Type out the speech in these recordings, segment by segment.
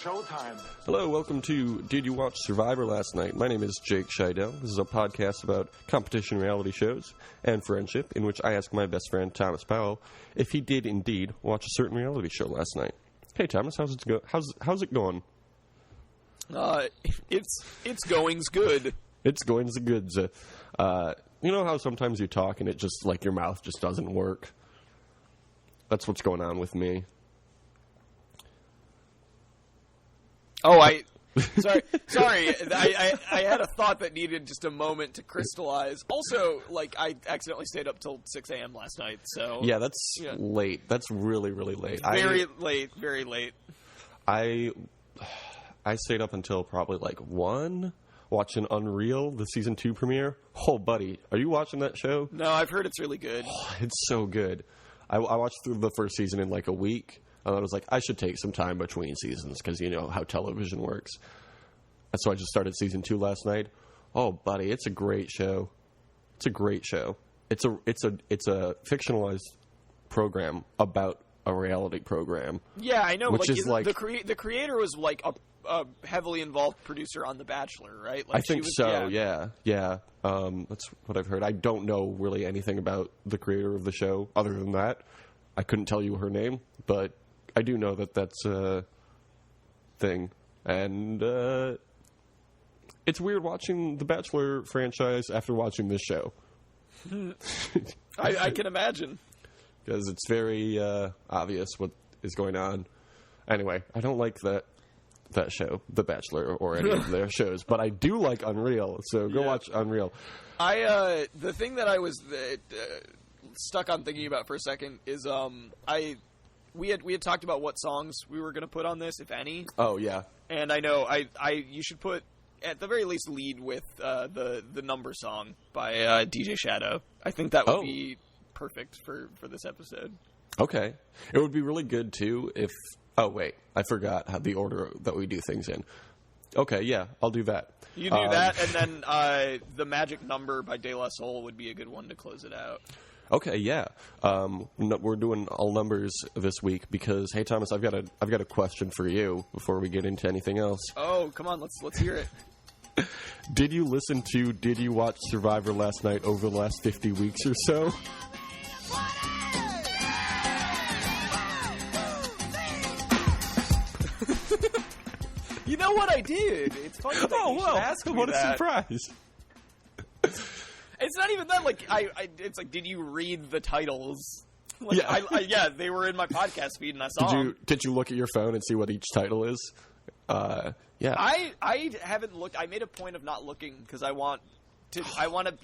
showtime. Hello, welcome to Did You Watch Survivor Last Night? My name is Jake Scheidel. This is a podcast about competition reality shows and friendship, in which I ask my best friend, Thomas Powell, if he did indeed watch a certain reality show last night. Hey, Thomas, how's it going? It's going's good. It's going's good. You know how sometimes you talk and it just, like, your mouth just doesn't work? That's what's going on with me. Oh, sorry. I had a thought that needed just a moment to crystallize. Also, like, I accidentally stayed up till 6 a.m. last night, so... Yeah, that's late. That's really, really late. Very late. I stayed up until probably, like, 1, watching Unreal, the Season 2 premiere. Oh, buddy, are you watching that show? No, I've heard it's really good. Oh, it's so good. I watched through the first season in, like, a week. And I was like, I should take some time between seasons because you know how television works. And so I just started season 2 last night. Oh, buddy, it's a great show. It's a great show. It's a fictionalized program about a reality program. Yeah, I know. Which is like the creator was like a heavily involved producer on The Bachelor, right? Like I think so. Yeah. That's what I've heard. I don't know really anything about the creator of the show other than that. I couldn't tell you her name, but I do know that that's a thing. And it's weird watching the Bachelor franchise after watching this show. I can imagine. Because it's very obvious what is going on. Anyway, I don't like that show, The Bachelor, or any of their shows. But I do like Unreal, so go watch Unreal. The thing that I was stuck on thinking about for a second is we had talked about what songs we were going to put on this, if any. Oh yeah, and I know you should put at the very least lead with the number song by DJ Shadow. I think that would be perfect for this episode. Okay, it would be really good too if. Oh wait, I forgot how the order that we do things in. Okay, yeah, I'll do that. You do that, and then the Magic Number by De La Soul would be a good one to close it out. Okay, yeah. We're doing all numbers this week because, hey, Thomas, I've got a question for you before we get into anything else. Oh, come on, let's hear it. Did you watch Survivor last night over the last 50 weeks or so? You know what I did? It's funny that you should ask me what that. A surprise. It's not even that. Like it's like, did you read the titles? Like, yeah, they were in my podcast feed, and I saw them. Did you look at your phone and see what each title is? Yeah. I haven't looked. I made a point of not looking because I want to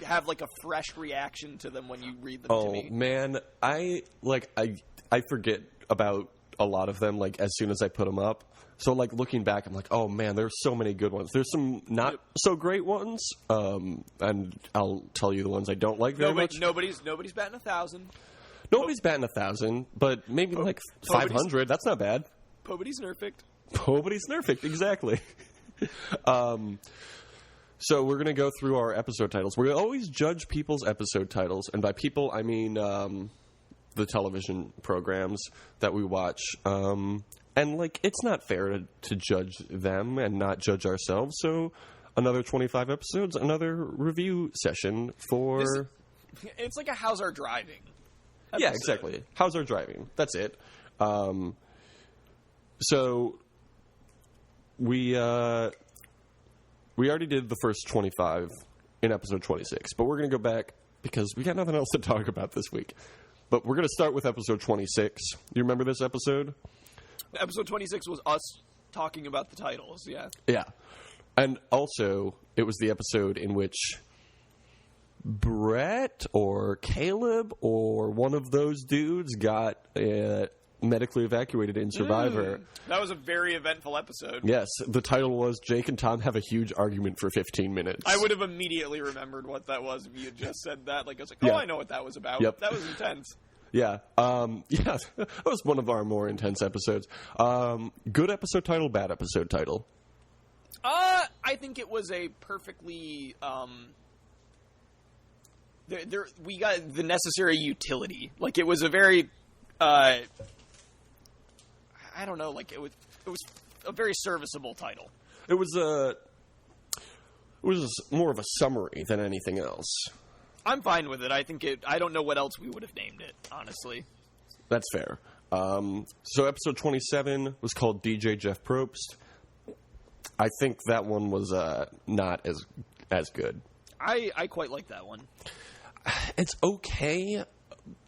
have like a fresh reaction to them when you read them to me. Oh man, I forget about a lot of them like as soon as I put them up. So, like, looking back, I'm like, oh, man, there's so many good ones. There's some not so great ones, and I'll tell you the ones I don't like very much. Nobody's batting 1,000. Nobody's batting 1,000, but maybe, 500. That's not bad. Nobody's nerfed. Nobody's nerfed, exactly. So we're going to go through our episode titles. We're going to always judge people's episode titles, and by people, I mean the television programs that we watch. And, it's not fair to judge them and not judge ourselves. So, another 25 episodes, another review session for... It's like a How's Our Driving episode. Yeah, exactly. How's Our Driving? That's it. So, we already did the first 25 in episode 26. But we're going to go back because we got nothing else to talk about this week. But we're going to start with episode 26. You remember this episode? Episode 26 was us talking about the titles, yeah. Yeah. And also, it was the episode in which Brett or Caleb or one of those dudes got medically evacuated in Survivor. That was a very eventful episode. Yes. The title was Jake and Thom Have a Huge Argument for 15 Minutes. I would have immediately remembered what that was if you had just said that. Like, I was like, I know what that was about. Yep. That was intense. Yeah. Yeah, that was one of our more intense episodes. Good episode title, bad episode title? I think it was a perfectly, we got the necessary utility. Like, it was a very, I don't know, like, it was a very serviceable title. It was more of a summary than anything else. I'm fine with it. I don't know what else we would have named it, honestly. That's fair. So episode 27 was called DJ Jeff Probst. I think that one was not as good. I quite like that one. It's okay,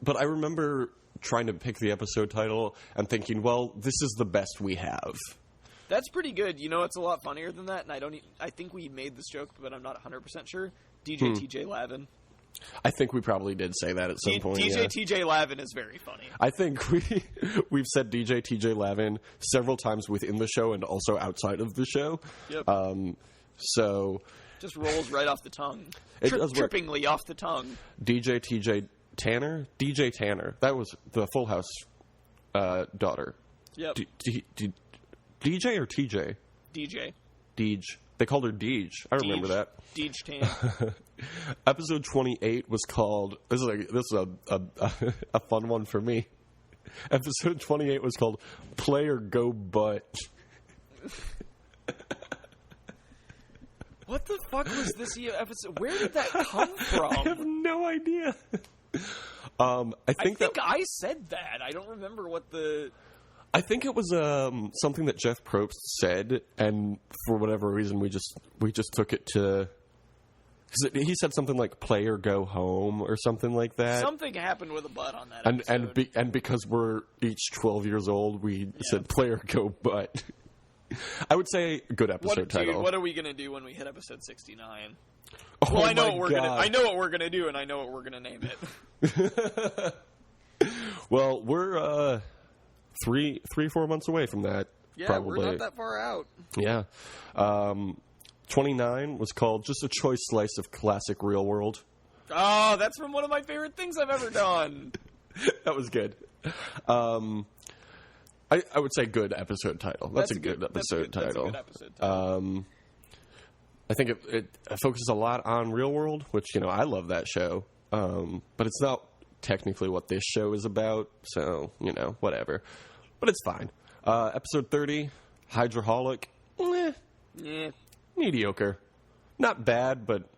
but I remember trying to pick the episode title and thinking, well, this is the best we have. That's pretty good. You know, it's a lot funnier than that, and I think we made this joke, but I'm not 100% sure. DJ TJ Lavin. I think we probably did say that at some point. DJ TJ Lavin is very funny. I think we've said DJ TJ Lavin several times within the show and also outside of the show. Yep. So just rolls right off the tongue. Trippingly off the tongue. DJ TJ Tanner? DJ Tanner. That was the Full House daughter. Yep. DJ or TJ? DJ. Deej. They called her Deej. I remember that. Deej Tan. Episode 28 was called... This is a fun one for me. Episode 28 was called Play or Go Butt. What the fuck was this episode? Where did that come from? I have no idea. I think I said that. I don't remember what the... I think it was something that Jeff Probst said, and for whatever reason, we just took it to... Cause he said something like "play or go home" or something like that. Something happened with a butt on that episode. And because we're each 12 years old, we said "play or go butt." I would say good episode title. Dude, what are we gonna do when we hit episode 69? Oh, well, I know what we're gonna do, and I know what we're gonna name it. Well, we're 3-4 months away from that. Yeah, probably. We're not that far out. Yeah. 29 was called Just a Choice Slice of Classic Real World. Oh, that's from one of my favorite things I've ever done. That was good. I would say good episode title. That's a good episode title. I think it focuses a lot on Real World, which, I love that show. But it's not technically what this show is about, so, whatever. But it's fine. Episode 30, Hydraholic. Yeah. Mediocre. Not bad, but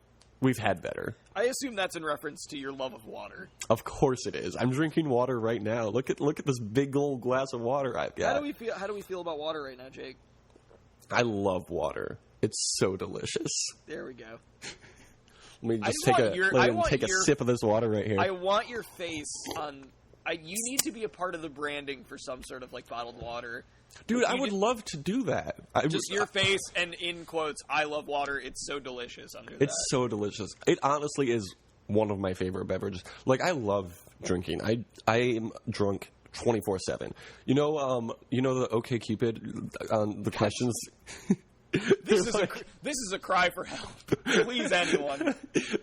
we've had better. I assume that's in reference to your love of water. Of course it is. I'm drinking water right now. Look at this big old glass of water I've got. How do we feel about water right now, Jake? I love water. It's so delicious. There we go. Let me just take a sip of this water right here. I want your face on... you need to be a part of the branding for some sort of bottled water. Dude, I would love to do that. Your face and in quotes, I love water. It's so delicious under that. It's so delicious. It honestly is one of my favorite beverages. I love drinking. I am drunk 24/7. You know the OK Cupid the questions. This is a cry for help. Please, anyone.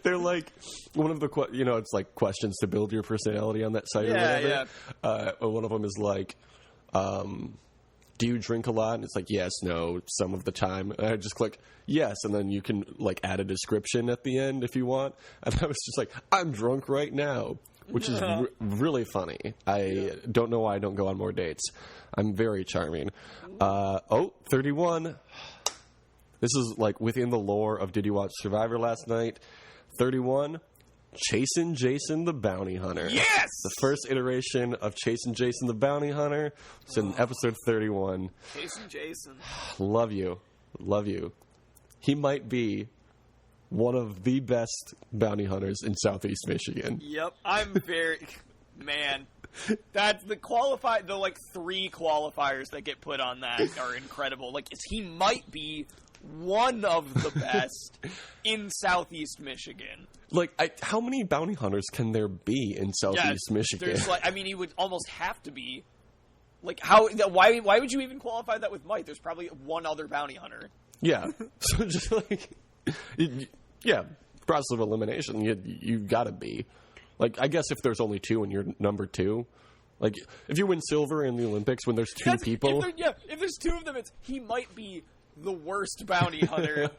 They're one of the it's questions to build your personality on that site or whatever. Yeah. One of them is do you drink a lot? And it's yes, no, some of the time. And I just click yes, and then you can add a description at the end if you want. And I was just I'm drunk right now, which is really funny. I don't know why I don't go on more dates. I'm very charming. 31. This is within the lore of Did You Watch Survivor last night? 31. Chasing Jason the Bounty Hunter. Yes! The first iteration of Chasing Jason the Bounty Hunter. It's in episode 31. Chasing Jason. Love you. Love you. He might be one of the best bounty hunters in Southeast Michigan. Yep. I'm very... Man. That's the 3 qualifiers that get put on that are incredible. He might be one of the best in Southeast Michigan. How many bounty hunters can there be in Southeast Michigan? He would almost have to be. Why would you even qualify that with Mike? There's probably one other bounty hunter. Yeah. So just process of elimination, you gotta be. I guess if there's only 2 and you're number 2, if you win silver in the Olympics when there's 2 people. If there's 2 of them, he might be the worst bounty hunter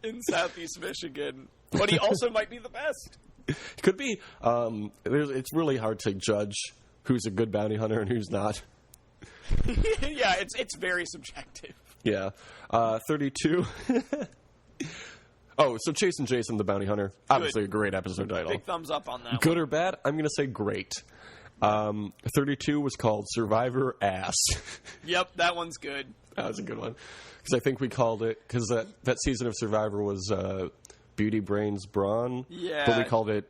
in Southeast Michigan, but he also might be the best. Could be. It's really hard to judge who's a good bounty hunter and who's not. Yeah, it's very subjective. Yeah. 32. Oh, so Chasing Jason the Bounty Hunter. Obviously a great episode title. Big thumbs up on that. Good or bad? I'm going to say great. 32 was called Survivor Ass. Yep, that one's good. That was a good one. Because I think we called it, because that season of Survivor was Beauty, Brains, Brawn. Yeah. But we called it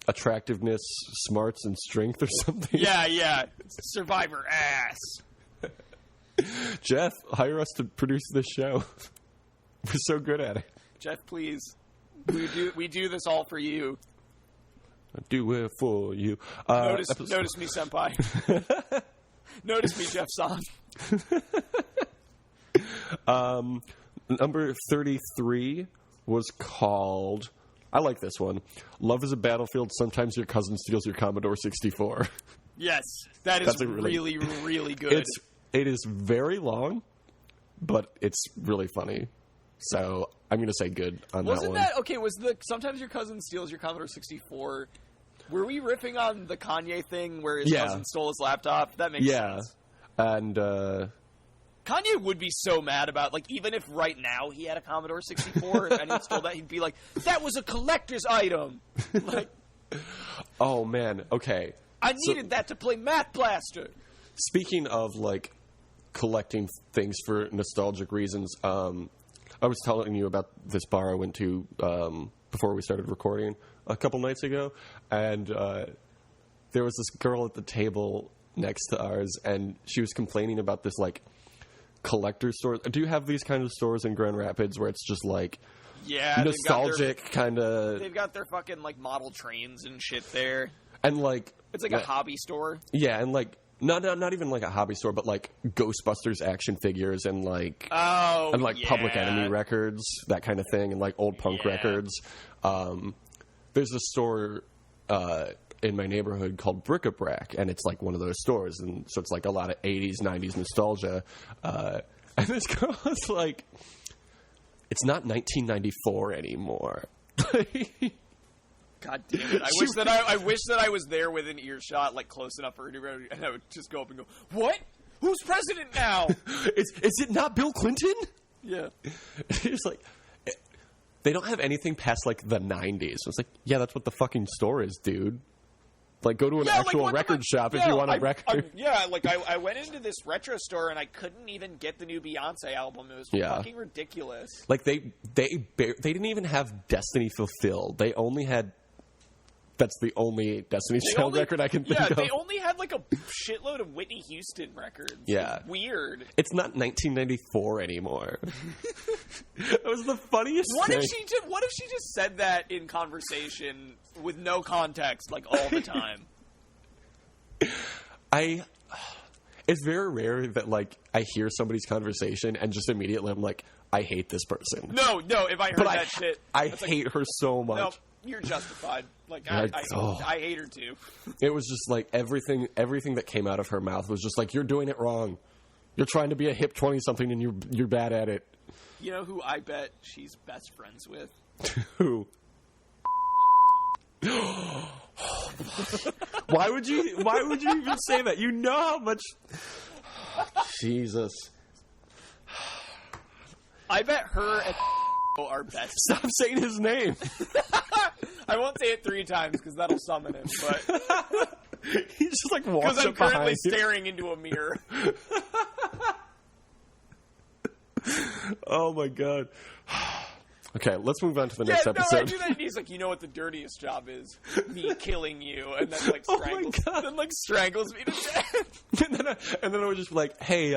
Attractiveness, Smarts, and Strength or something. Yeah. Survivor Ass. Jeff, hire us to produce this show. We're so good at it. Jeff, please. We do this all for you. I do it for you. Notice me, senpai. Notice me, Jeff Son. Number 33 was called, I like this one, Love is a Battlefield, Sometimes Your Cousin Steals Your Commodore 64. Yes, that's really, really good. It is very long, but it's really funny. So I'm going to say good on that one. Was the Sometimes Your Cousin Steals Your Commodore 64, were we riffing on the Kanye thing where his cousin stole his laptop? That makes sense. And Kanye would be so mad about, like, even if right now he had a Commodore 64 and he stole that, he'd be like, that was a collector's item. Like, oh, man. Okay. I needed that to play Math Blaster. Speaking of, like, collecting things for nostalgic reasons, I was telling you about this bar I went to before we started recording a couple nights ago, and there was this girl at the table next to ours, and she was complaining about this, like, collector store. Do you have these kind of stores in Grand Rapids where it's just, like, nostalgic kind of... They've got their fucking, like, model trains and shit there. And, like... It's like a hobby store. Yeah, and, like... Not even like a hobby store, but like Ghostbusters action figures and like Public Enemy records, that kind of thing, and like old punk records. There's a store in my neighborhood called Bric-a-Brac, and it's like one of those stores, and so it's like a lot of 80s, 90s nostalgia. And this girl was like, "It's not 1994 anymore." God damn it! I wish that I was there within earshot, like close enough for her to, and I would just go up and go, "What? Who's president now? Is it not Bill Clinton?" Yeah. It's like they don't have anything past like the 90s. It's like, yeah, that's what the fucking store is, dude. Like, go to an actual record shop if you want a record. I went into this retro store and I couldn't even get the new Beyonce album. It was fucking ridiculous. Like they didn't even have Destiny Fulfilled. They only had. That's the only Destiny's Child record I can think of. Yeah, they only had like a shitload of Whitney Houston records. Yeah. It's weird. It's not 1994 anymore. That was the funniest thing. What if she just said that in conversation with no context, like all the time? It's very rare that like I hear somebody's conversation and just immediately I'm like, I hate this person. No, if I heard that shit. I hate her so much. No, you're justified. Like I hate her too. It was just like everything that came out of her mouth was just like, you're doing it wrong. You're trying to be a hip 20-something and you're bad at it. You know who I bet she's best friends with? Who? Why would you even say that? You know how much... Jesus. I bet her and are best. Stop saying his name. I won't say it 3 times because that'll summon him, but... He just like walks up behind you. Because I'm currently staring into a mirror. Oh my god. Okay, let's move on to the next episode. I do that, and he's like, you know what the dirtiest job is? Me killing you, and then like strangles me to death. and then I was just like, hey,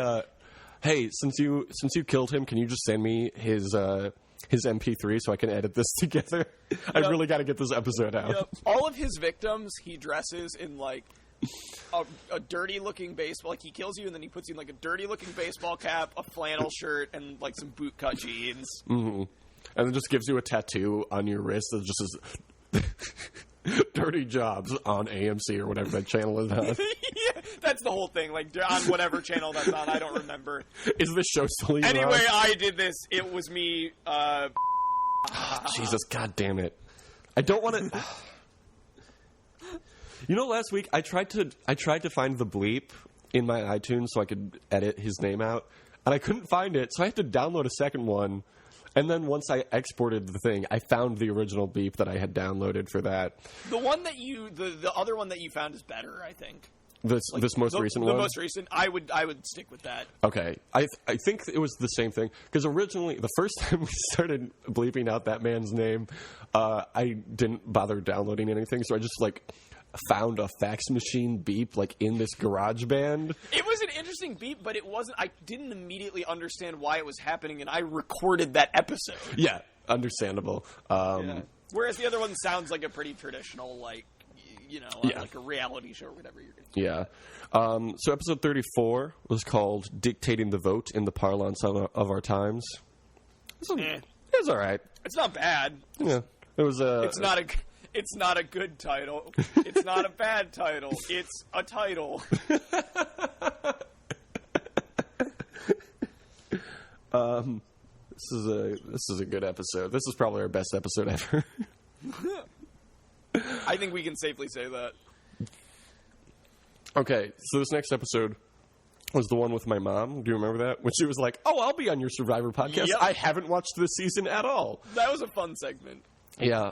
since you killed him, can you just send me his MP3 so I can edit this together? I really got to get this episode out. Yep. All of his victims, he dresses in like a dirty-looking baseball. Like he kills you, and then he puts you in like a dirty-looking baseball cap, a flannel shirt, and like some bootcut jeans. Mm-hmm. And then just gives you a tattoo on your wrist that just says "Dirty Jobs" on AMC or whatever that channel is on. Yeah, that's the whole thing. Like on whatever channel that's on, I don't remember. Is this show still even Anyway, on? I did this. It was me. Jesus, god damn it! I don't want to. You know, last week I tried to find the bleep in my iTunes so I could edit his name out, and I couldn't find it, so I had to download a second one. And then once I exported the thing, I found the original beep that I had downloaded for that. The one that the other one that you found is better, I think. This most recent one? The most recent, I would stick with that. Okay. I think it was the same thing. Because originally, the first time we started bleeping out that man's name, I didn't bother downloading anything. So I just, found a fax machine beep, in this GarageBand. It was an interesting beep, but it wasn't... I didn't immediately understand why it was happening, and I recorded that episode. Yeah, understandable. Yeah. Whereas the other one sounds like a pretty traditional, like a reality show or whatever you're going to do. Yeah. So episode 34 was called Dictating the Vote in the Parlance of Our Times. It was all right. It's not bad. Yeah. It was It's not a good title. It's not a bad title. It's a title. This is a good episode. This is probably our best episode ever. I think we can safely say that. Okay, so this next episode was the one with my mom. Do you remember that? When she was like, "Oh, I'll be on your Survivor podcast." Yep. I haven't watched this season at all. That was a fun segment. Yeah.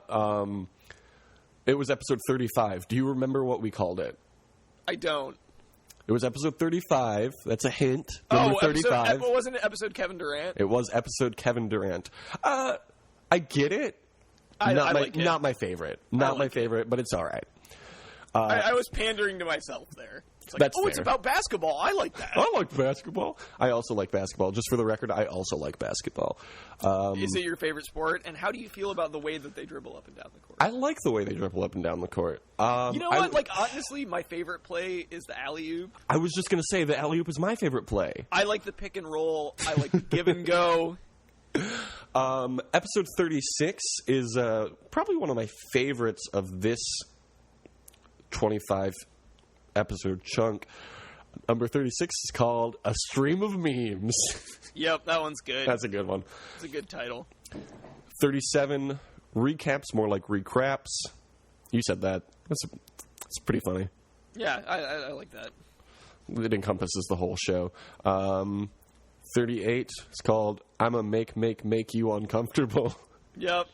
It was episode 35. Do you remember what we called it? I don't. It was episode 35. That's a hint. Number 35. Wasn't it episode Kevin Durant? It was episode Kevin Durant. I get it. I like it. Not my favorite. Not my favorite, but it's all right. I was pandering to myself there. It's like, That's fair. It's about basketball. I like that. I like basketball. I also like basketball. Just for the record, I also like basketball. Is it your favorite sport? And how do you feel about the way that they dribble up and down the court? I like the way they dribble up and down the court. You know what? Honestly, my favorite play is the alley-oop. I was just going to say the alley-oop is my favorite play. I like the pick and roll. I like the give and go. Episode 36 is probably one of my favorites of this 25 episode chunk. Number 36 is called A Stream of Memes. Yep, that one's good. That's a good one. It's a good title. 37, recaps, more like recraps. You said that. That's pretty funny. Yeah, I like that. It encompasses the whole show. 38 is called I'm a make you uncomfortable. Yep.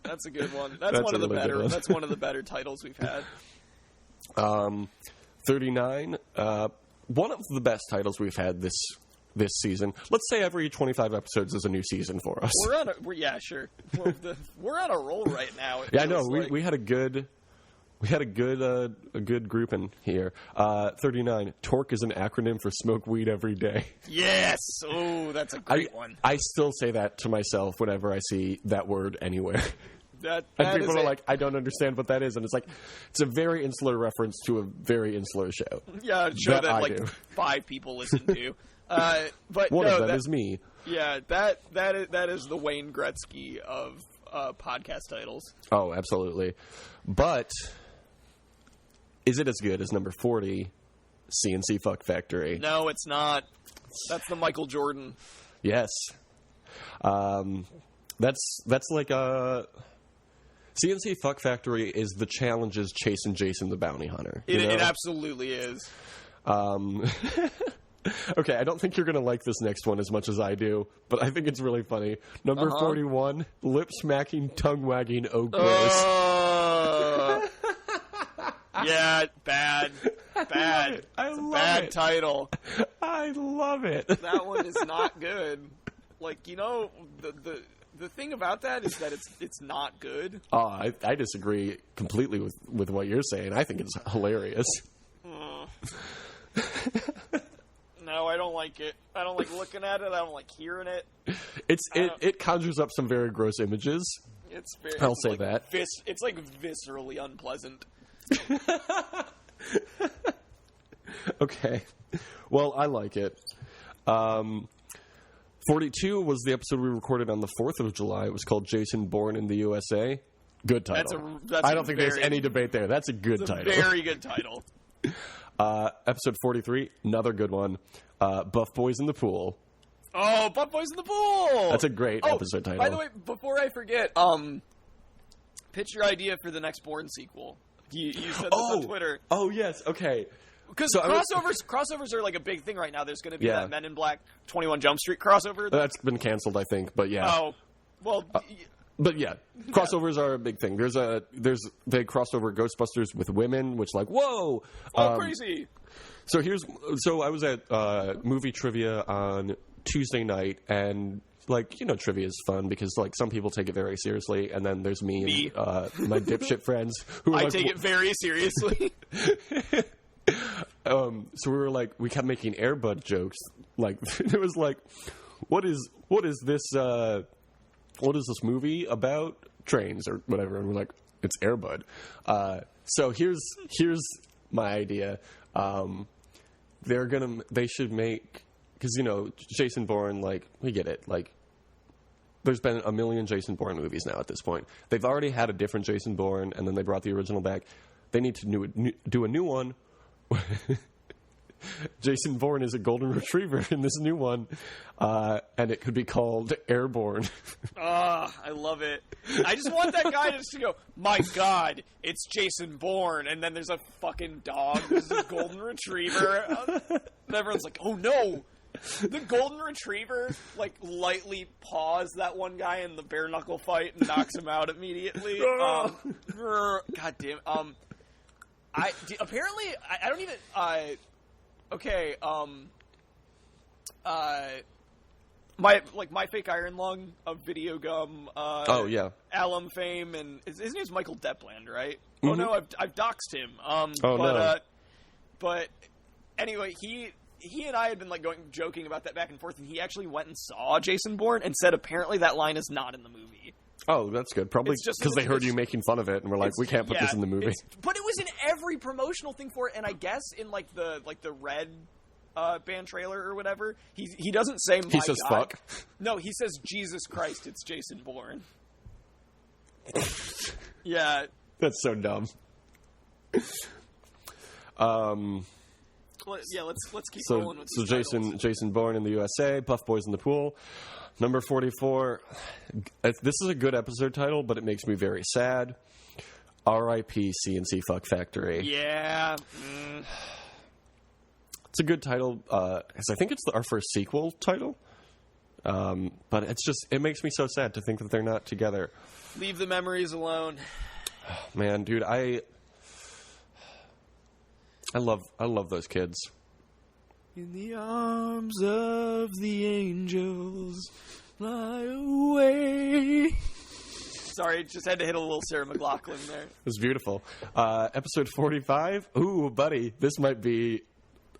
That's a good one. That's one of the better. That's one of the better titles we've had. 39, one of the best titles we've had this season. Let's say every 25 episodes is a new season for us. We're on a roll right now. Yeah, I know. We had a good group in here. 39, TORC is an acronym for smoke weed every day. Yes. Oh, that's a great one. I still say that to myself whenever I see that word anywhere. And people are like, I don't understand what that is. And it's like, it's a very insular reference to a very insular show. Yeah, a show that 5 people listen to. But one of them is me. Yeah, that is the Wayne Gretzky of podcast titles. Oh, absolutely. But is it as good as number 40, CNC Fuck Factory? No, it's not. That's the Michael Jordan. Yes. That's like a... CNC Fuck Factory is the Challenge's Chasing Jason the Bounty Hunter. It absolutely is. Okay, I don't think you're going to like this next one as much as I do, but I think it's really funny. Number 41, lip-smacking, tongue-wagging, oh gross. Yeah, bad. It's a bad title. I love it. That one is not good. The thing about that is that it's not good. I disagree completely with what you're saying. I think it's hilarious. No, I don't like it. I don't like looking at it. I don't like hearing it. It conjures up some very gross images. I'll say that. It's like viscerally unpleasant. Okay. Well, I like it. 42 was the episode we recorded on the 4th of July. It was called Jason Bourne in the USA. Good title. I don't think there's any debate there. That's a good title. Very good title. Episode 43, another good one. Buff Boys in the Pool. Oh, Buff Boys in the Pool! That's a great episode title. By the way, before I forget, pitch your idea for the next Bourne sequel. You said this on Twitter. Oh, yes. Okay. Because crossovers are like a big thing right now. There's going to be that Men in Black 21 Jump Street crossover. That's been canceled, I think, but yeah. Oh, well. But yeah, crossovers are a big thing. They crossed over Ghostbusters with women, which like, whoa! Crazy. So I was at movie trivia on Tuesday night, and like, you know, trivia is fun because like some people take it very seriously, and then there's me. And my dipshit friends who are take it very seriously. So we kept making Airbud jokes. Like it was like, what is this movie about? Trains or whatever. And we're like, it's Airbud. So here's my idea. They should make, because, you know, Jason Bourne, like, we get it. Like, there's been a million Jason Bourne movies now at this point. They've already had a different Jason Bourne, and then they brought the original back. They need to do a new one. Jason Bourne is a golden retriever in this new one, and it could be called Airborne. I love it. I just want that guy just to go, my God, it's Jason Bourne, and then there's a fucking dog, there's a golden retriever, and everyone's like, oh no! The golden retriever, like, lightly paws that one guy in the bare knuckle fight and knocks him out immediately. God damn. Apparently, I don't even. Okay. My Fake Iron Lung of Video Gum. Oh yeah. Alum fame, and his name's Michael Depland, right? Mm-hmm. Oh no, I've doxed him. No. But anyway, he and I had been like joking about that back and forth, and he actually went and saw Jason Bourne and said apparently that line is not in the movie. Oh, that's good. Probably because they heard you making fun of it, and we're like, we can't put this in the movie. But it was in every promotional thing for it, and I guess in like the Red band trailer or whatever, he doesn't say my He says God. fuck? No, he says Jesus Christ, it's Jason Bourne. Yeah. That's so dumb. Let's keep rolling with these titles. Jason Bourne in the USA, Buff Boys in the Pool. Number 44. This is a good episode title, but it makes me very sad. R.I.P. CNC Fuck Factory. Yeah. It's a good title, because I think it's our first sequel title. But it makes me so sad to think that they're not together. Leave the memories alone. Man, dude, I love those kids. In the arms of the angels, fly away. Sorry, just had to hit a little Sarah McLachlan there. It was beautiful. Episode 45. Ooh, buddy, this might be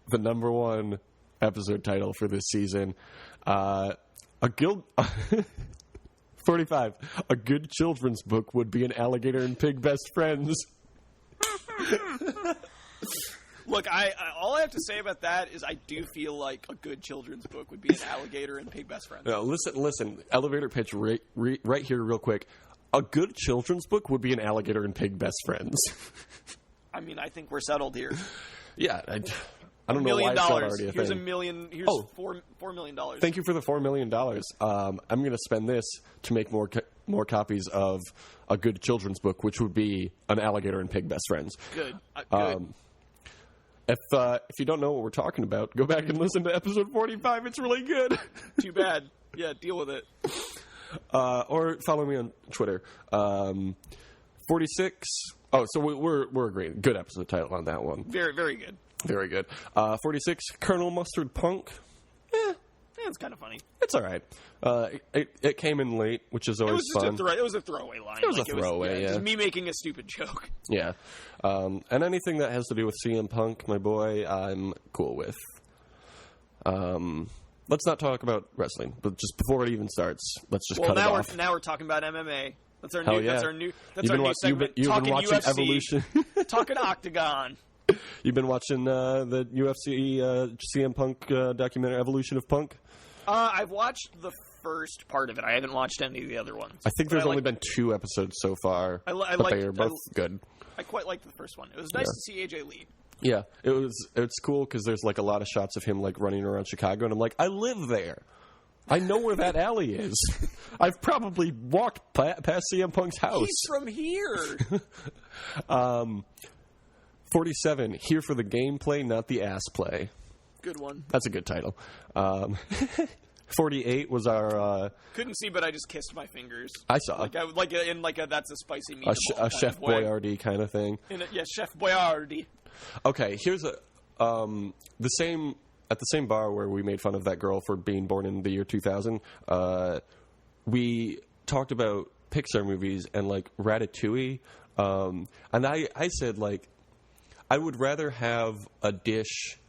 the number one episode title for this season. 45. A good children's book would be an alligator and pig best friends. Look, all I have to say about that is I do feel like a good children's book would be an alligator and pig best friends. No, listen. Elevator pitch right here real quick. A good children's book would be an alligator and pig best friends. I mean, I think we're settled here. Yeah, I don't know why it's not already a Here's thing. $1 million. Here's $4 million. Thank you for the $4 million. I'm going to spend this to make more copies of a good children's book, which would be an alligator and pig best friends. Good. If you don't know what we're talking about, go back and listen to episode 45. It's really good. Too bad. Yeah, deal with it. Or follow me on Twitter. 46. Oh, so we're agreeing. Good episode title on that one. Very, very good. Very good. 46. Colonel Mustard Punk. It's kind of funny. It's all right. It came in late, which is always fun. It was a throwaway line. It was a throwaway, yeah. Just me making a stupid joke. Yeah. And anything that has to do with CM Punk, my boy, I'm cool with. Let's not talk about wrestling, but just before it even starts, let's just cut it off. Now we're talking about MMA. That's our Hell new. yeah. That's our new segment. You've been watching UFC, Evolution. Talking Octagon. You've been watching the UFC CM Punk documentary, Evolution of Punk? I've watched the first part of it. I haven't watched any of the other ones. I think there's only been 2 episodes so far, but they are both good. I quite liked the first one. It was nice to see AJ Lee. Yeah, it's cool because there's like a lot of shots of him like running around Chicago, and I'm like, I live there. I know where that alley is. I've probably walked past CM Punk's house. He's from here. 47, here for the gameplay, not the ass play. Good one. That's a good title. 48 was our... Couldn't see, but I just kissed my fingers. I saw. That's a spicy meatball a Chef Boyardee kind of thing. Chef Boyardee. Okay, here's at the same bar where we made fun of that girl for being born in the year 2000, we talked about Pixar movies and, like, Ratatouille. And I said, like, I would rather have a dish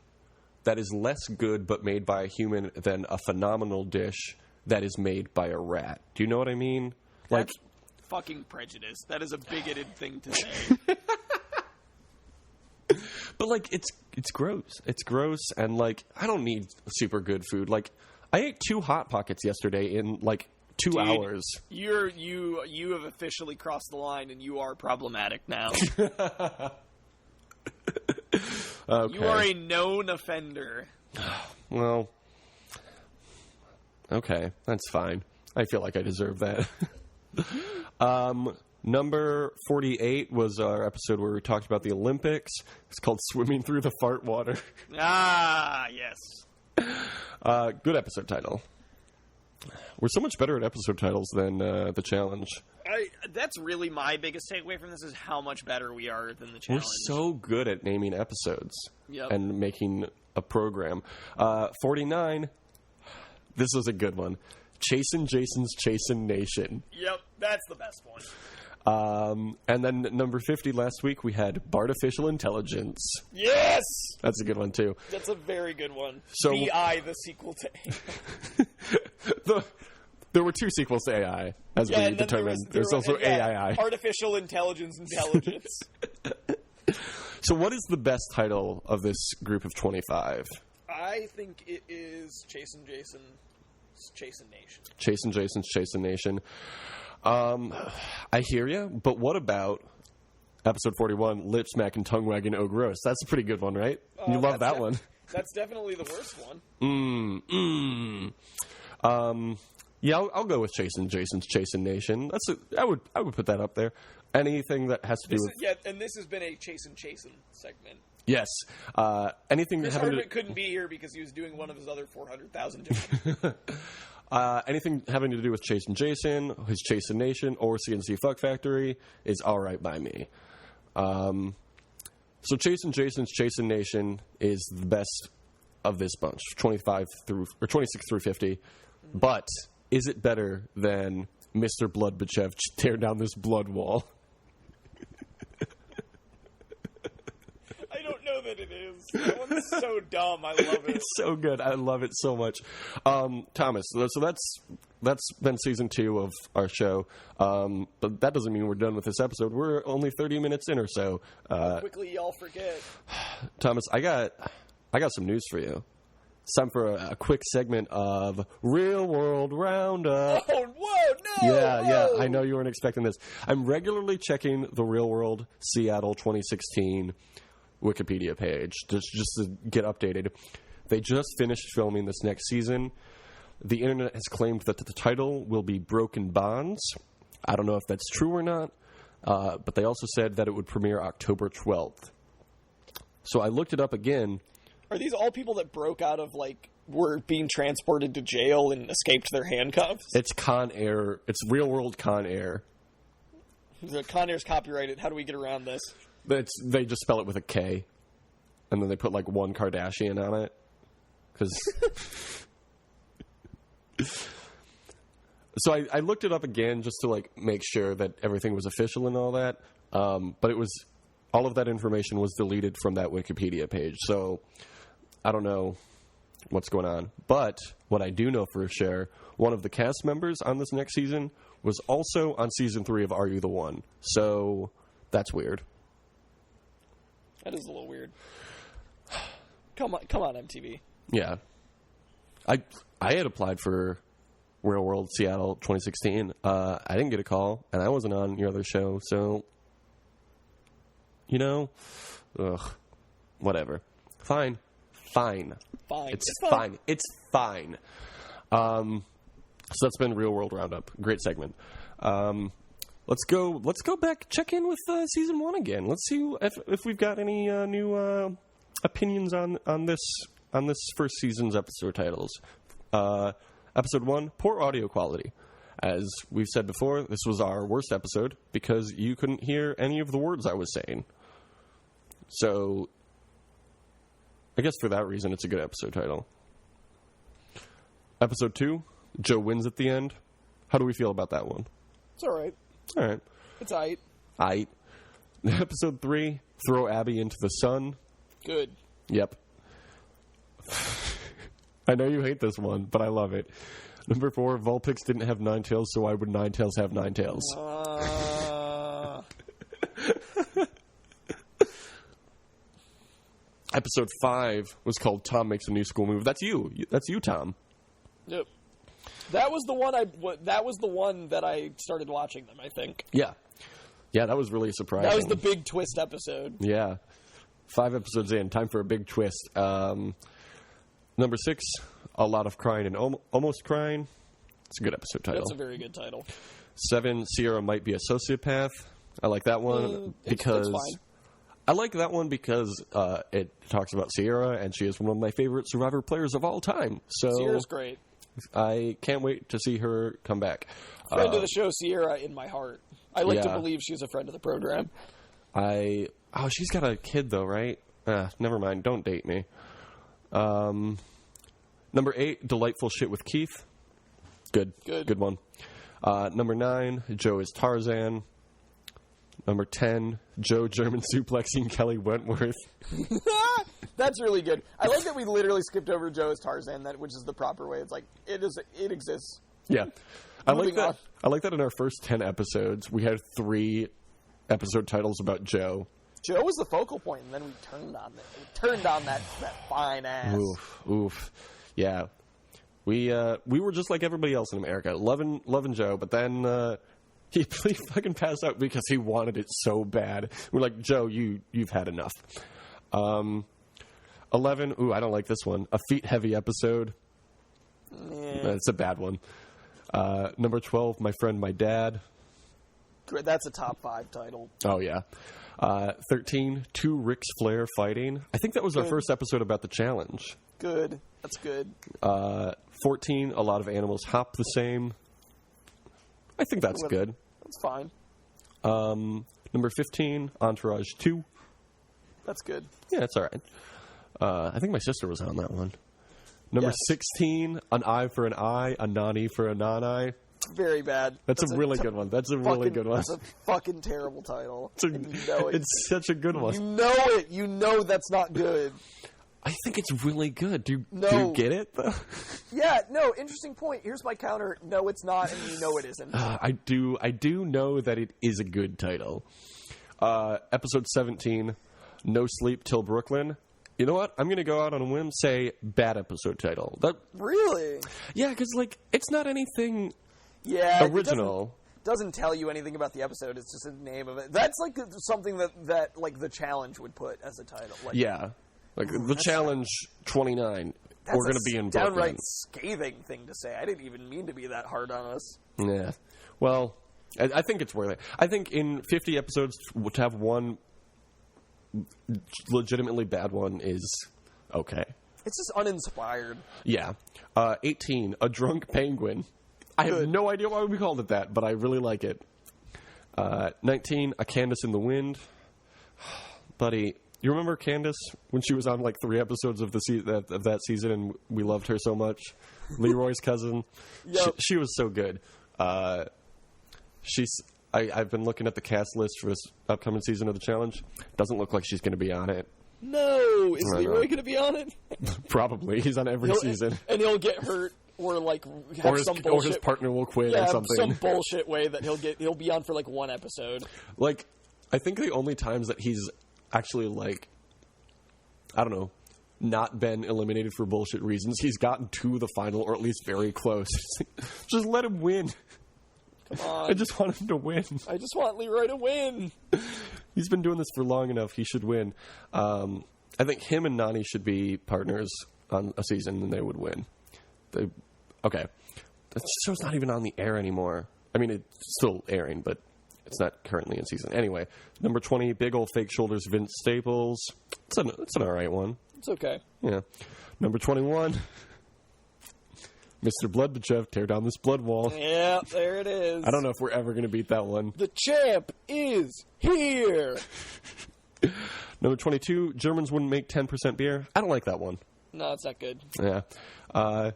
that is less good but made by a human than a phenomenal dish that is made by a rat. Do you know what I mean? That's fucking prejudice. That is a bigoted thing to say. But, like, it's gross. It's gross, and, like, I don't need super good food. Like, I ate 2 Hot Pockets yesterday in, like, 2 hours. You have officially crossed the line, and you are problematic now. Okay. You are a known offender. Well, okay, that's fine. I feel like I deserve that. Number 48 was our episode where we talked about the Olympics. It's called Swimming Through the Fart Water. Ah, yes. Good episode title. We're so much better at episode titles than the challenge. That's really my biggest takeaway from this is how much better we are than the challenge. We're so good at naming episodes Yep. and making a program. 49, this was a good one. Chasin' Jason's Chasin' Nation. Yep, that's the best one. And then number 50 last week, we had Bartificial Intelligence. Yes! That's a good one, too. That's a very good one. So, BI, the sequel to AI. There were 2 sequels to AI, as we determined. There's also AII. Artificial Intelligence. So what is the best title of this group of 25? I think it is Chasin' Jason's Chasin' Nation. Chasin' Jason's Chasin' Nation. I hear you, but what about episode 41, Lip Smack and Tongue Wagging Oh Gross? That's a pretty good one, right? You love that one. That's definitely the worst one. Yeah, I'll go with Jason's Chasin' Nation. I would put that up there. Anything that has to do with... Yeah, and this has been a Chasin' segment. Yes. Anything Chris having Hardwick couldn't be here because he was doing one of his other 400,000 jobs. Anything having to do with Chasin' Jason, his Chasin' Nation, or CNC Fuck Factory is all right by me. So Chasin' Jason's Chasin' Nation is the best of this bunch, 26 through 50. But is it better than Mr. Bloodbachev tear down this blood wall? I don't know that it is. That one's so dumb. I love it. It's so good. I love it so much. Thomas, so that's been season 2 of our show. But that doesn't mean we're done with this episode. We're only 30 minutes in or so. How quickly y'all forget. Thomas, I got some news for you. It's time for a quick segment of Real World Roundup. Oh, whoa, no! Yeah, I know you weren't expecting this. I'm regularly checking the Real World Seattle 2016 Wikipedia page just to get updated. They just finished filming this next season. The internet has claimed that the title will be Broken Bonds. I don't know if that's true or not, but they also said that it would premiere October 12th. So I looked it up again. Are these all people that broke out of, were being transported to jail and escaped their handcuffs? It's Con Air. It's Real World Con Air. The Con Air's copyrighted. How do we get around this? They just spell it with a K, and then they put, one Kardashian on it. So I looked it up again just to, make sure that everything was official and all that. But it was... all of that information was deleted from that Wikipedia page. So... I don't know what's going on. But what I do know for sure, one of the cast members on this next season was also on season 3 of Are You the One? So that's weird. That is a little weird. Come on, MTV. Yeah. I had applied for Real World Seattle 2016. I didn't get a call, and I wasn't on your other show. So, whatever. Fine. It's fine. It's fine. So that's been Real World Roundup. Great segment. let's go back, check in with season 1 again. Let's see if we've got any new opinions on this first season's episode titles. Episode 1, poor audio quality. As we've said before, this was our worst episode because you couldn't hear any of the words I was saying. So, I guess for that reason, it's a good episode title. Episode 2, Joe wins at the end. How do we feel about that one? It's all right. All right. It's aight. Aight. Episode 3, throw Abby into the sun. Good. Yep. I know you hate this one, but I love it. Number 4, Vulpix didn't have 9 tails, so why would 9 tails have 9 tails? Episode 5 was called Tom Makes a New School Move. That's you. That's you, Tom. Yep. That was the one that I started watching them, I think. Yeah. Yeah, that was really surprising. That was the big twist episode. Yeah. 5 episodes in. Time for a big twist. Number 6, a lot of crying and almost crying. It's a good episode title. That's a very good title. 7, Sierra might be a sociopath. I like that one because... It's fine. I like that one because it talks about Sierra, and she is one of my favorite Survivor players of all time. So Sierra's great. I can't wait to see her come back. Friend of the show, Sierra, in my heart. I like to believe she's a friend of the program. She's got a kid, though, right? Never mind. Don't date me. Number 8, delightful shit with Keith. Good one. Number 9, Joe is Tarzan. Number 10, Joe German suplexing Kelly Wentworth. That's really good. I like that we literally skipped over Joe as Tarzan, which is the proper way. It's like it exists. Yeah, I like that. On. I like that in our first 10 episodes, we had 3 episode titles about Joe. Joe was the focal point, and then we turned on that fine ass. Oof. Yeah, we were just like everybody else in America, loving Joe, but then. He fucking passed out because he wanted it so bad. We're like, Joe, you've had enough. 11, I don't like this one. A feet-heavy episode. It's a bad one. Number 12, My Friend, My Dad. That's a top 5 title. Oh, yeah. 13, 2 Ric Flair fighting. I think that was our first episode about the challenge. Good. That's good. 14, a lot of animals hop the same. I think that's good. That's fine. Number 15, Entourage 2. That's good. Yeah, that's all right. I think my sister was on that one. Number 16, An Eye for an Eye, a Nani for a Non-Eye. Very bad. That's a really good one. That's a really good one. That's a fucking terrible title. It's such a good one. You know it. You know that's not good. I think it's really good. Do you get it, though? Yeah, no, interesting point. Here's my counter. No, it's not, and you know it isn't. I do know that it is a good title. Episode 17, No Sleep Till Brooklyn. You know what? I'm going to go out on a whim, say bad episode title. Really? Yeah, because, it's not anything original. It doesn't tell you anything about the episode. It's just a name of it. That's, something that the challenge would put as a title. Yeah. The Challenge 29, we're going to be in Brooklyn. Downright scathing thing to say. I didn't even mean to be that hard on us. Yeah. Well, I think it's worth it. I think in 50 episodes, to have one legitimately bad one is okay. It's just uninspired. Yeah. 18, A Drunk Penguin. I have no idea why we called it that, but I really like it. 19, A Candace in the Wind. Buddy... You remember Candace when she was on 3 episodes of that season, and we loved her so much? Leroy's cousin. Yep. She was so good. I've been looking at the cast list for this upcoming season of the challenge. Doesn't look like she's going to be on it. No, is Leroy going to be on it? Probably. He's on every season, and he'll get hurt or some bullshit, or his partner will quit or something. Some bullshit way that he'll be on for 1 episode. I think the only times that he's actually I don't know, not been eliminated for bullshit reasons, he's gotten to the final, or at least very close. Just let him win. Come on. I just want him to win. I just want Leroy to win. He's been doing this for long enough. He should win. I think him and Nani should be partners on a season, and they would win. Okay. That show's not even on the air anymore. I mean, it's still airing, but it's not currently in season. Anyway, number 20, big old fake shoulders, Vince Staples. It's an all right one. It's okay. Yeah. Number 21, Mr. Bloodbachev, tear down this blood wall. Yeah, there it is. I don't know if we're ever going to beat that one. The champ is here. Number 22, Germans wouldn't make 10% beer. I don't like that one. No, it's not good. Yeah. I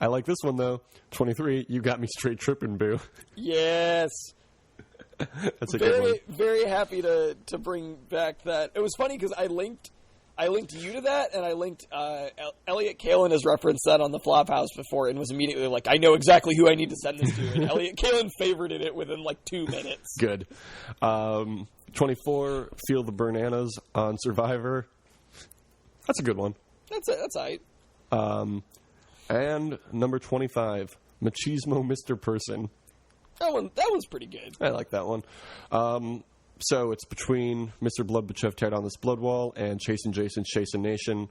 like this one, though. 23, you got me straight tripping, boo. Yes. That's a good one. Very happy to bring back that. It was funny because I linked you to that, and I linked Elliot Kalin has referenced that on the Flophouse before, and was immediately like, I know exactly who I need to send this to. And Elliot Kalin favorited it within like 2 minutes. Good. 24, Feel the Bananas on Survivor. That's a good one. That's it. That's aight. And number 25, Machismo Mr. Person. That one's pretty good. I like that one. So it's between Mr. Bloodbachev, tear down this blood wall, and Chasing Jason's Chasing Nation.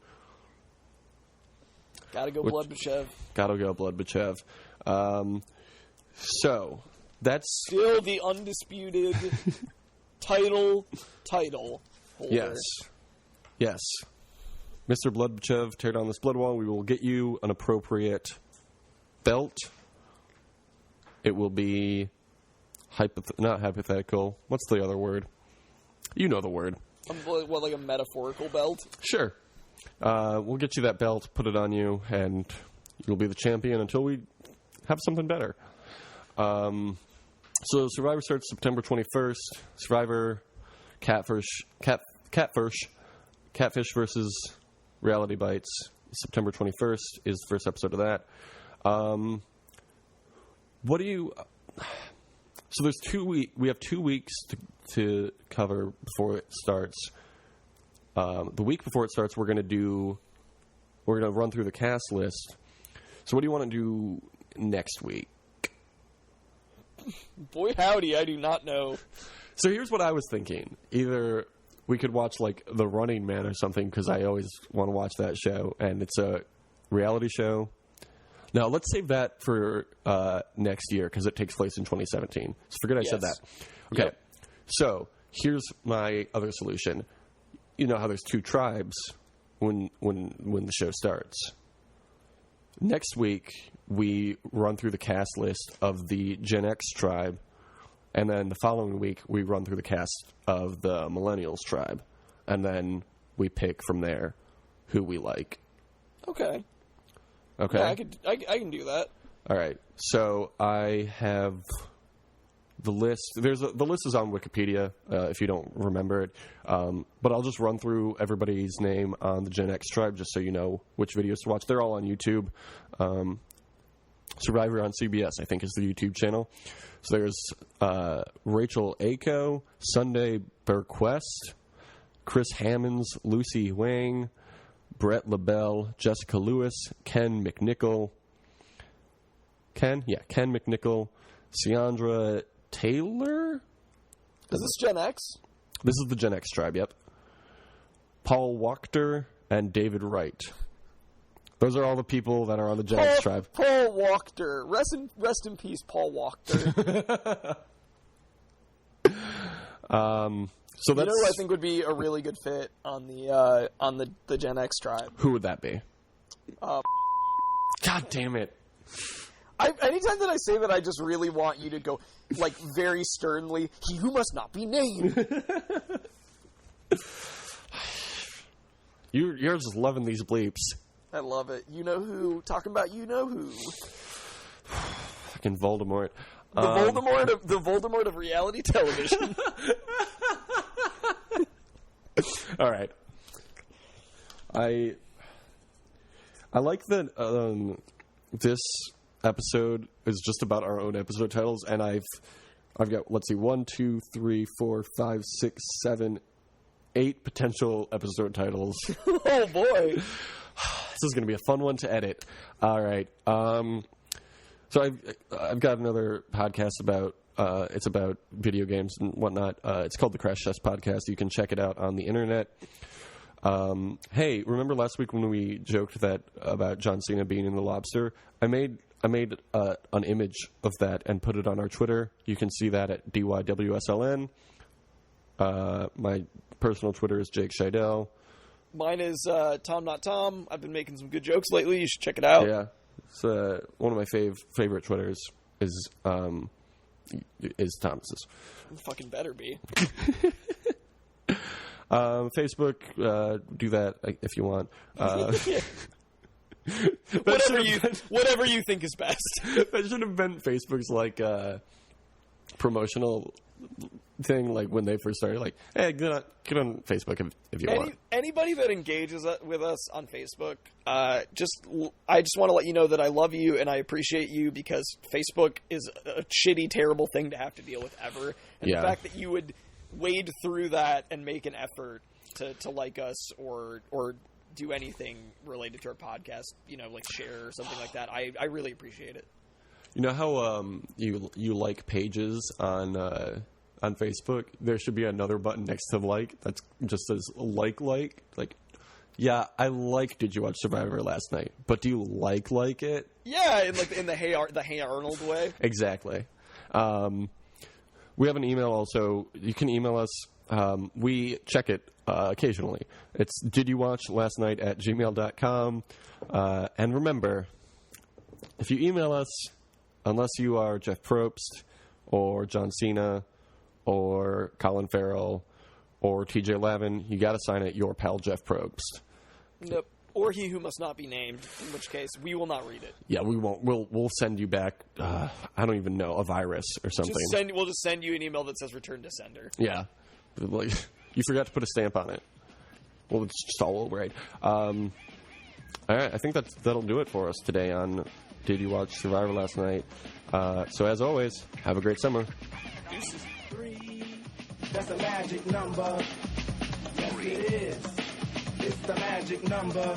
Gotta go Bloodbachev. Gotta go Bloodbachev. So that's still the undisputed title holder. Yes. Mr. Bloodbachev, tear down this blood wall. We will get you an appropriate belt. It will be not hypothetical. What's the other word? You know the word. What, like a metaphorical belt? Sure. We'll get you that belt, put it on you, and you'll be the champion until we have something better. So Survivor starts September 21st. Survivor, Catfish versus Reality Bites. September 21st is the first episode of that. What do you... So there's 2 weeks. We have 2 weeks to cover before it starts. The week before it starts, we're going to run through the cast list. So what do you want to do next week? Boy, howdy, I do not know. So here's what I was thinking. Either we could watch like The Running Man or something, because I always want to watch that show, and it's a reality show. Now, let's save that for next year, because it takes place in 2017. So forget I said that. Okay, yep. So here's my other solution. You know how there's 2 tribes when the show starts. Next week, we run through the cast list of the Gen X tribe, and then the following week, we run through the cast of the Millennials tribe, and then we pick from there who we like. Okay. Okay. Yeah, I can do that. All right. So I have the list. The list is on Wikipedia if you don't remember it. But I'll just run through everybody's name on the Gen X tribe just so you know which videos to watch. They're all on YouTube. Survivor on CBS, I think, is the YouTube channel. So there's Rachel Ako, Sunday Burquest, Chris Hammonds, Lucy Wang, Brett LaBelle, Jessica Lewis, Ken McNichol, Ciandra Taylor? Is this Gen X? This is the Gen X tribe, yep. Paul Wachter and David Wright. Those are all the people that are on the Gen X tribe. Paul Wachter. Rest in peace, Paul Wachter. So that's, you know who I think would be a really good fit on the Gen X tribe? Who would that be? God damn it. Anytime that I say that, I just really want you to go, like, very sternly, he who must not be named. You're just loving these bleeps. I love it. You know who? Talking about you know who. Fucking Voldemort. The Voldemort of reality television. All right. I like that this episode is just about our own episode titles, and I've got, let's see, 1, 2, 3, 4, 5, 6, 7, 8 potential episode titles. Oh boy. This is going to be a fun one to edit. All right. So I've got another podcast about it's about video games and whatnot. It's called the Crash Test Podcast. You can check it out on the internet. Hey, remember last week when we joked that about John Cena being in The Lobster? I I made an image of that and put it on our Twitter. You can see that at DYWSLN. My personal Twitter is Jake Scheidel. Mine is Tom Not Tom. I've been making some good jokes lately. You should check it out. Yeah, it's one of my favorite Twitters is Thomas's. Fucking better be. Facebook, do that if you want. Whatever you think is best. That should have been Facebook's promotional thing, like when they first started. Like, hey, get on Facebook if you want. Anybody that engages with us on Facebook, I just want to let you know that I love you and I appreciate you, because Facebook is a shitty, terrible thing to have to deal with ever. And the fact that you would wade through that and make an effort to like us or do anything related to our podcast, like share or something like that, I really appreciate it. You know how you like pages on Facebook? There should be another button next to like that just says like. Yeah, I Did You Watch Survivor last night? But do you like it? Yeah, in the Hey Arnold way. Exactly. We have an email also. You can email us. We check it occasionally. It's didyouwatchlastnight@gmail.com. And remember, if you email us, unless you are Jeff Probst or John Cena or Colin Farrell or TJ Lavin, you got to sign it, your pal Jeff Probst. Nope. Or he who must not be named, in which case we will not read it. Yeah, we won't. We'll send you back, I don't even know, a virus or something. We'll just send you an email that says return to sender. Yeah. Like, you forgot to put a stamp on it. Well, it's just all over, right? All right, I think that'll do it for us today on Did You Watch Survivor Last Night? So as always, have a great summer. Deuces. 3, that's a magic number. Yes, it is. It's the magic number.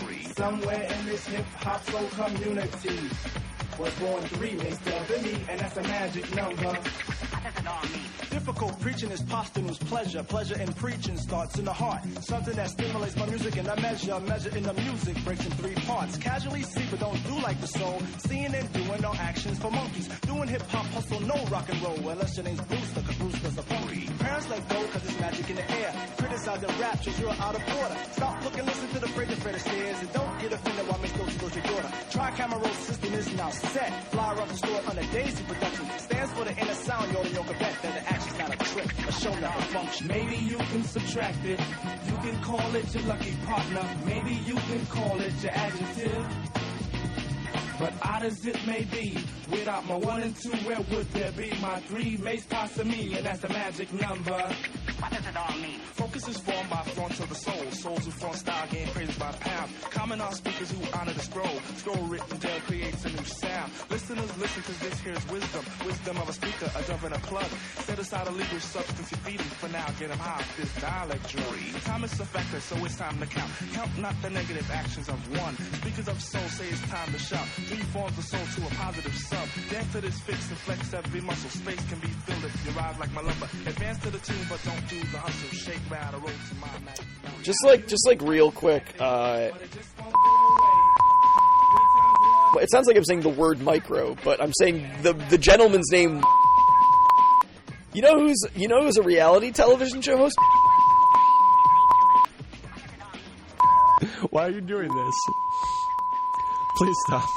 3. Somewhere in this hip-hop soul community was born 3 mixed up in me, and that's a magic number. What does it all mean? Difficult preaching is posthumous pleasure. Pleasure in preaching starts in the heart. Something that stimulates my music in a measure. Measure in the music breaks in 3 parts. Casually see but don't do like the soul. Seeing and doing no actions for monkeys. Doing hip-hop hustle, no rock and roll. Unless your name's Brewster, cause Brewster's a funky. Parents let go cause it's magic in the air. Criticize the rap cause you're out of order. Stop looking, listen to the phrase of Fred Astaire. And don't get offended while Miss Doty goes your daughter. Tri-camera roll system is now set. Flyer off the store on a Daisy production. Stands for the inner sound, yo, your bet that the action's not a trick. A show not a function. Maybe you can subtract it. You can call it your lucky partner. Maybe you can call it your adjective. But odd as it may be, without my 1 and 2, where would there be? My 3 makes parts of me, and that's the magic number. What does it all mean? Focus is formed by flaunt of the soul. Souls who flaunt style gain praises by pound. Common are speakers who honor the scroll. Scroll written down creates a new sound. Listeners listen cause this here's wisdom. Wisdom of a speaker, a dove and a plug. Set aside a legal substance you feed him. For now, get him high. This dialect jury. Time is a factor, so it's time to count. Count not the negative actions of one. Speakers of soul say it's time to shout. 3 forms the soul to a positive sub. Dance to this fix and flex every muscle. Space can be filled if you rise like my lumber. Advance to the tune, but don't do the hustle. Shake round a road to my magic. Just like real quick, it sounds like I'm saying the word micro, but I'm saying the gentleman's name. You know who's a reality television show host? Why are you doing this? Please stop.